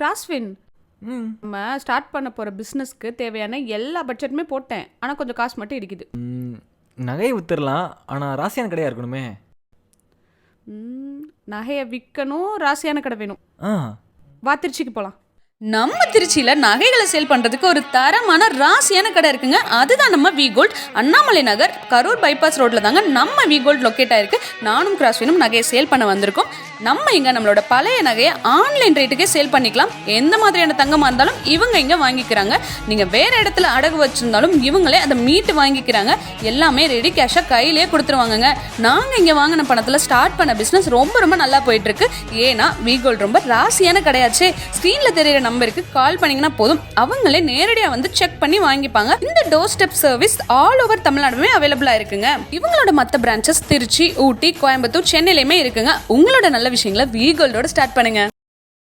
கிராஸ்வின், நம்ம ஸ்டார்ட் பண்ண போகிற பிஸ்னஸ்க்கு தேவையான எல்லா பட்ஜெட்டுமே போட்டேன். ஆனால் கொஞ்சம் காசு மட்டும் இடிக்குது. நகையை வித்துடலாம், ஆனால் ராசியான கடையாக இருக்கணுமே. நகையை விற்கணும், ராசியான கடை வேணும். வா திருச்சிக்கு போகலாம். நம்ம திருச்சியில நகைகளை சேல் பண்றதுக்கு ஒரு தரமான ராசியான கடை இருக்குங்க. அதுதான் நம்ம V gold. Annamalai Nagar Karur bypass ரோட்ல தாங்க நம்ம வி கோல்ட் லொக்கேட் ஆயிருக்கு. நானும் கிராஸ்வினும் நகையை சேல் பண்ண வந்திருக்கோம். நம்ம இங்க நம்மளோட பழைய நகையை ஆன்லைன் ரேட்டுக்கே சேல் பண்ணிக்கலாம். எந்த மாதிரியான தங்கமா இருந்தாலும் இவங்க இங்க வாங்கிக்கிறாங்க. நீங்க வேற இடத்துல அடகு வச்சிருந்தாலும் இவங்களே அதை மீட்டு வாங்கிக்கிறாங்க. எல்லாமே ரெடி கேஷா கையிலேயே கொடுத்துருவாங்க. நாங்க இங்க வாங்கின பணத்துல ஸ்டார்ட் பண்ண பிசினஸ் ரொம்ப நல்லா போயிட்டு இருக்கு. ஏன்னா வி கோல்ட் ரொம்ப ராசியான கடையாச்சே. ஸ்கிரீன்ல தெரியற நம்பருக்கு கால் பண்ணீங்கன்னா போதும், அவங்களே நேரடியா வந்து செக் பண்ணி வாங்கிப்பாங்க. இந்த door step service all over தமிழ்நாடுமே அவைலபிளா இருக்குங்க. இவங்களோட மத்த பிரான்ச்சஸ் திருச்சி, ஊட்டி, கோயம்புத்தூர், சென்னையிலுமே இருக்குங்க. உங்களோட நல்ல விஷயங்களை வி கோல்டோட ஸ்டார்ட் பண்ணுங்க.